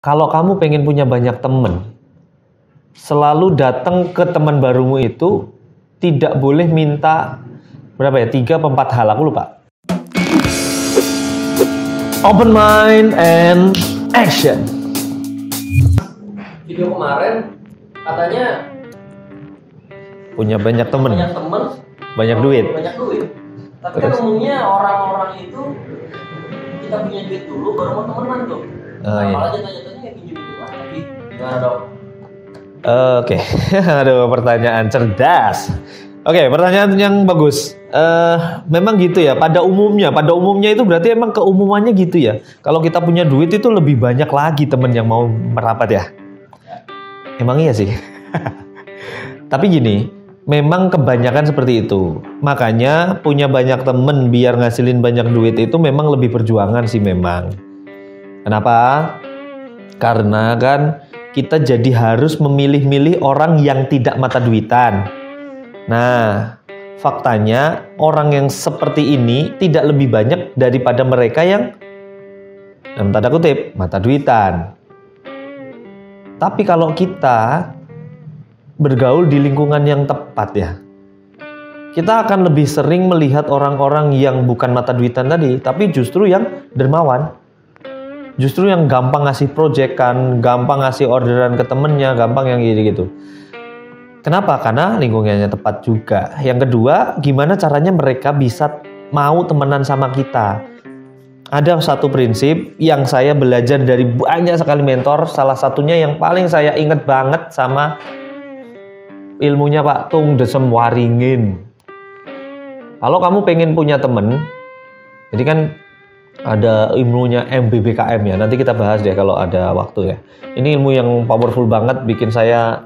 Kalau kamu pengen punya banyak temen, selalu datang ke teman barumu itu tidak boleh minta berapa ya? 3 atau 4 hal, aku lupa. Open mind and action. Video kemarin katanya punya banyak temen, banyak duit. Tapi kan umumnya orang-orang itu kita punya duit dulu baru mau temenan tuh. Iya. Malah jatuh-jatuhnya kayak pinjam itu lagi. Gimana dong? Oke. Aduh, pertanyaan cerdas. Oke, pertanyaan yang bagus. Memang gitu ya. Pada umumnya itu berarti emang keumumannya gitu ya. Kalau kita punya duit itu lebih banyak lagi temen yang mau merapat ya. Emang iya sih. Tapi gini, memang kebanyakan seperti itu. Makanya punya banyak temen biar ngasilin banyak duit itu memang lebih perjuangan sih memang. Kenapa? Karena kan kita jadi harus memilih-milih orang yang tidak mata duitan. Nah, faktanya orang yang seperti ini tidak lebih banyak daripada mereka yang dalam tanda kutip mata duitan. Tapi kalau kita bergaul di lingkungan yang tepat ya, kita akan lebih sering melihat orang-orang yang bukan mata duitan tadi, tapi justru yang dermawan. Justru yang gampang ngasih proyekan, gampang ngasih orderan ke temennya, gampang yang gitu-gitu. Kenapa? Karena lingkungannya tepat juga. Yang kedua, gimana caranya mereka bisa mau temenan sama kita. Ada satu prinsip yang saya belajar dari banyak sekali mentor. Salah satunya yang paling saya ingat banget sama ilmunya Pak Tung Desem Waringin. Kalau kamu pengen punya temen, jadi kan ada ilmunya MBBKM ya. Nanti kita bahas deh kalau ada waktu ya. Ini ilmu yang powerful banget, bikin saya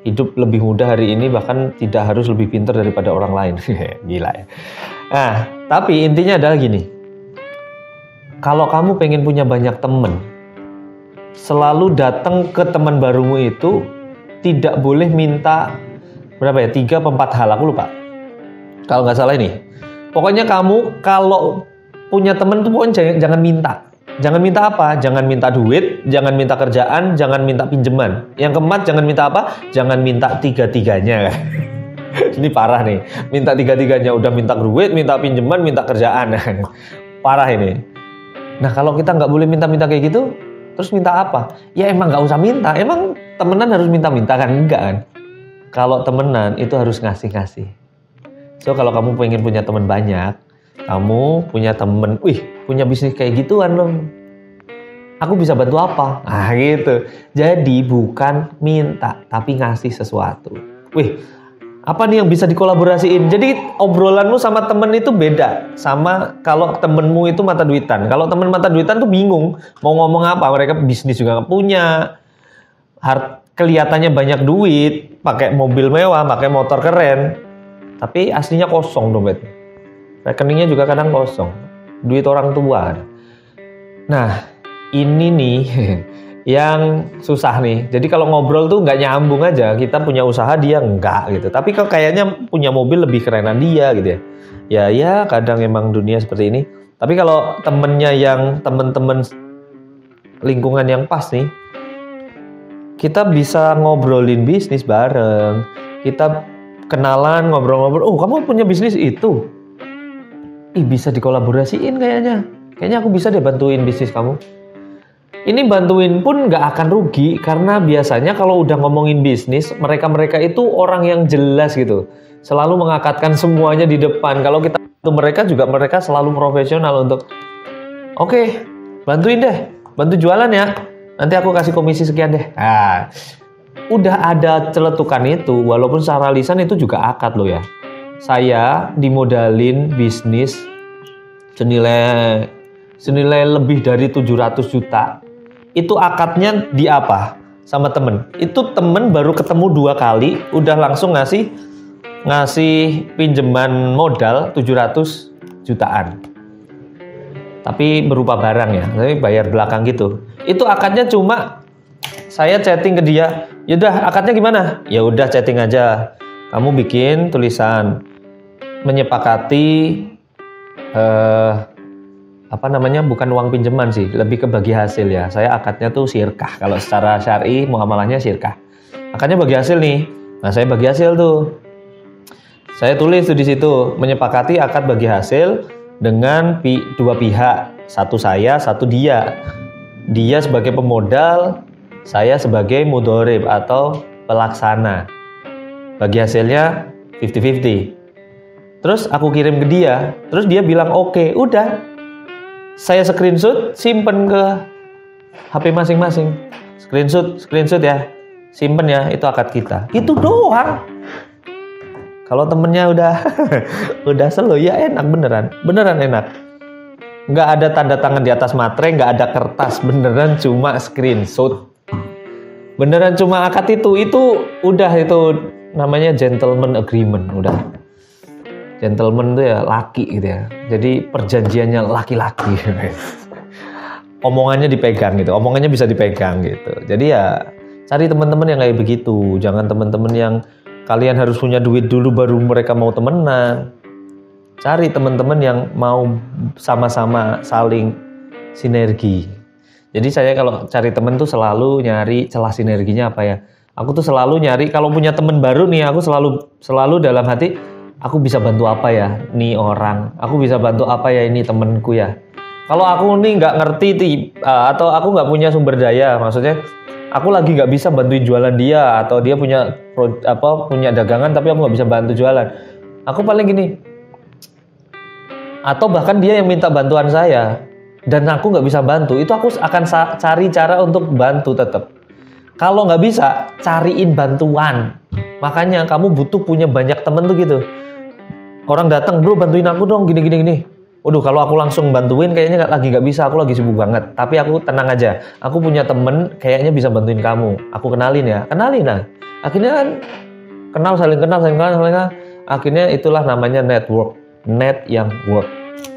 hidup lebih mudah hari ini, bahkan tidak harus lebih pintar daripada orang lain. Gila ya. Nah, tapi intinya adalah gini. Kalau kamu pengen punya banyak temen, selalu datang ke teman barumu itu tidak boleh minta berapa ya? 3 atau 4 hal, aku lupa. Kalau nggak salah ini. Pokoknya kamu kalau punya temen tuh pokoknya jangan minta. Jangan minta apa? Jangan minta duit, jangan minta kerjaan, jangan minta pinjaman. Yang keempat, jangan minta apa? Jangan minta tiga-tiganya. Ini parah nih. Minta tiga-tiganya, udah minta duit, minta pinjaman, minta kerjaan. Parah ini. Nah, kalau kita nggak boleh minta-minta kayak gitu, terus minta apa? Ya emang nggak usah minta. Emang temenan harus minta-minta kan? Enggak kan? Kalau temenan itu harus ngasih-ngasih. So, kalau kamu pengen punya teman banyak, kamu punya temen, punya bisnis kayak gituan loh. Aku bisa bantu apa? Nah gitu. Jadi bukan minta, tapi ngasih sesuatu. Apa nih yang bisa dikolaborasiin? Jadi obrolanmu sama temen itu beda sama kalau temenmu itu mata duitan. Kalau temen mata duitan tuh bingung mau ngomong apa. Mereka bisnis juga nggak punya. Kelihatannya banyak duit, pakai mobil mewah, pakai motor keren. Tapi aslinya kosong dompet. Rekeningnya juga kadang kosong. Duit orang tua. Nah, ini nih yang susah nih. Jadi kalau ngobrol tuh nggak nyambung aja. Kita punya usaha, dia enggak gitu. Tapi kok kayaknya punya mobil lebih kerenan dia gitu ya. Ya kadang emang dunia seperti ini. Tapi kalau temennya yang temen-temen lingkungan yang pas nih, kita bisa ngobrolin bisnis bareng. Kita kenalan, ngobrol-ngobrol. Oh, kamu punya bisnis itu? Bisa dikolaborasiin kayaknya. Kayaknya aku bisa deh bantuin bisnis kamu. Ini bantuin pun nggak akan rugi. Karena biasanya kalau udah ngomongin bisnis, mereka-mereka itu orang yang jelas gitu. Selalu mengangkatkan semuanya di depan. Kalau kita bantu mereka juga, mereka selalu profesional untuk oke, bantuin deh. Bantu jualan ya. Nanti aku kasih komisi sekian deh. Nah, udah ada celetukan itu, walaupun secara lisan itu juga akad loh ya. Saya dimodalin bisnis senilai lebih dari 700 juta. Itu akadnya di apa? Sama temen. Itu temen baru ketemu 2 kali, udah langsung ngasih pinjaman modal 700 jutaan. Tapi berupa barang ya, tapi bayar belakang gitu. Itu akadnya cuma saya chatting ke dia, yaudah akadnya gimana? Ya udah chatting aja. Kamu bikin tulisan menyepakati apa namanya, bukan uang pinjaman sih, lebih ke bagi hasil ya. Saya akadnya tuh syirkah. Kalau secara syar'i muamalahnya syirkah. Akadnya bagi hasil nih. Nah, saya bagi hasil tuh. Saya tulis tuh di situ, menyepakati akad bagi hasil dengan dua pihak. Satu saya, satu dia. Dia sebagai pemodal, saya sebagai mudhorib atau pelaksana. Bagi hasilnya 50-50. Terus aku kirim ke dia, terus dia bilang oke, udah. Saya screenshot, simpen ke HP masing-masing. Screenshot ya, simpen ya, itu akad kita. Itu doang. Kalau temennya udah slow ya enak beneran enak. Nggak ada tanda tangan di atas materai, nggak ada kertas, beneran cuma screenshot. Beneran cuma akad itu udah, itu namanya gentleman agreement, udah. Gentleman itu ya laki gitu ya. Jadi perjanjiannya laki-laki. Omongannya dipegang gitu. Omongannya bisa dipegang gitu. Jadi ya cari teman-teman yang kayak begitu. Jangan teman-teman yang kalian harus punya duit dulu baru mereka mau temenan. Cari teman-teman yang mau sama-sama saling sinergi. Jadi saya kalau cari teman tuh selalu nyari celah sinerginya apa ya. Aku tuh selalu nyari kalau punya teman baru nih, aku selalu dalam hati, aku bisa bantu apa ya nih orang, aku bisa bantu apa ya ini temenku ya. Kalau aku nih nggak ngerti atau aku nggak punya sumber daya, maksudnya aku lagi nggak bisa bantuin jualan dia, atau dia punya dagangan tapi aku nggak bisa bantu jualan, aku paling gini, atau bahkan dia yang minta bantuan saya dan aku nggak bisa bantu, itu aku akan cari cara untuk bantu tetap. Kalau nggak bisa, cariin bantuan. Makanya kamu butuh punya banyak temen tuh gitu. Orang datang, bro bantuin aku dong gini. Waduh, kalau aku langsung bantuin kayaknya lagi nggak bisa, aku lagi sibuk banget. Tapi aku tenang aja, aku punya temen kayaknya bisa bantuin kamu. Aku kenalin ya, nah. Akhirnya kan saling kenal. Akhirnya itulah namanya network, net yang work,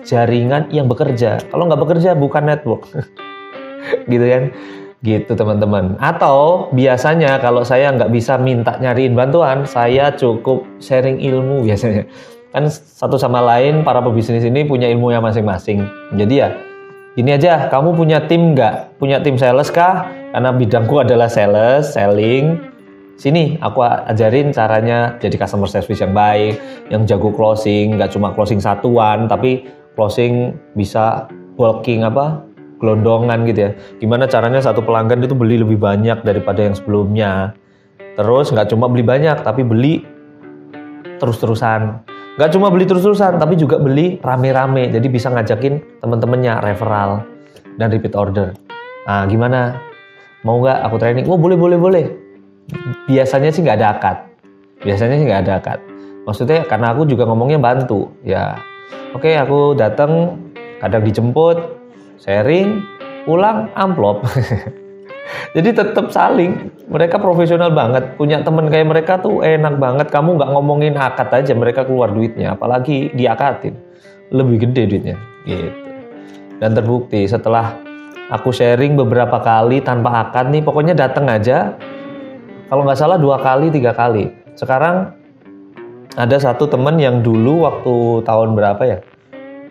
jaringan yang bekerja. Kalau nggak bekerja bukan network, gitu kan? Gitu teman-teman. Atau biasanya kalau saya nggak bisa minta nyariin bantuan, saya cukup sharing ilmu biasanya. Kan satu sama lain para pebisnis ini punya ilmunya masing-masing. Jadi ya gini aja, kamu punya tim nggak? Punya tim sales kah? Karena bidangku adalah sales, selling. Sini aku ajarin caranya jadi customer service yang baik, yang jago closing, nggak cuma closing satuan, tapi closing bisa bulking gelondongan gitu ya. Gimana caranya satu pelanggan itu beli lebih banyak daripada yang sebelumnya. Terus nggak cuma beli banyak, tapi beli terus-terusan. Nggak cuma beli terus-terusan, tapi juga beli rame-rame. Jadi bisa ngajakin teman-temannya referral dan repeat order. Nah, gimana? Mau nggak aku training? Oh, boleh. Biasanya sih nggak ada akad. Maksudnya karena aku juga ngomongnya bantu. Ya, oke, aku datang, kadang dijemput, sharing, pulang, amplop. Jadi tetap saling. Mereka profesional banget. Punya temen kayak mereka tuh enak banget. Kamu nggak ngomongin akad aja, mereka keluar duitnya. Apalagi diakadin, lebih gede duitnya. Gitu. Dan terbukti setelah aku sharing beberapa kali tanpa akad nih, pokoknya datang aja. Kalau nggak salah 2 kali, 3 kali. Sekarang ada satu temen yang dulu waktu tahun berapa ya?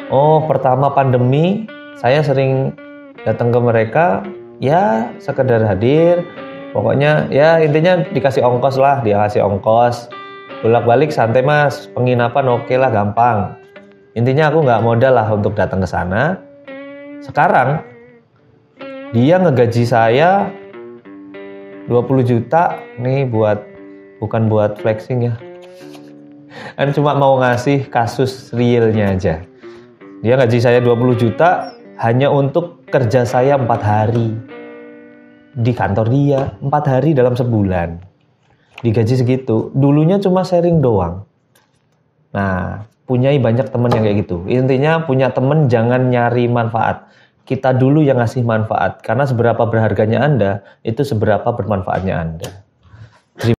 Oh, pertama pandemi. Saya sering datang ke mereka, ya sekedar hadir, pokoknya ya intinya dikasih ongkos lah, dia kasih ongkos, bolak-balik santai mas, penginapan oke lah gampang. Intinya aku nggak modal lah untuk datang ke sana. Sekarang dia ngegaji saya 20 juta nih bukan buat flexing ya, kan cuma mau ngasih kasus realnya aja. Dia gaji saya 20 juta hanya untuk kerja saya 4 hari di kantor dia, 4 hari dalam sebulan digaji segitu. Dulunya cuma sharing doang. Nah, punyai banyak teman yang kayak gitu. Intinya punya teman jangan nyari manfaat, kita dulu yang ngasih manfaat. Karena seberapa berharganya Anda, itu seberapa bermanfaatnya Anda.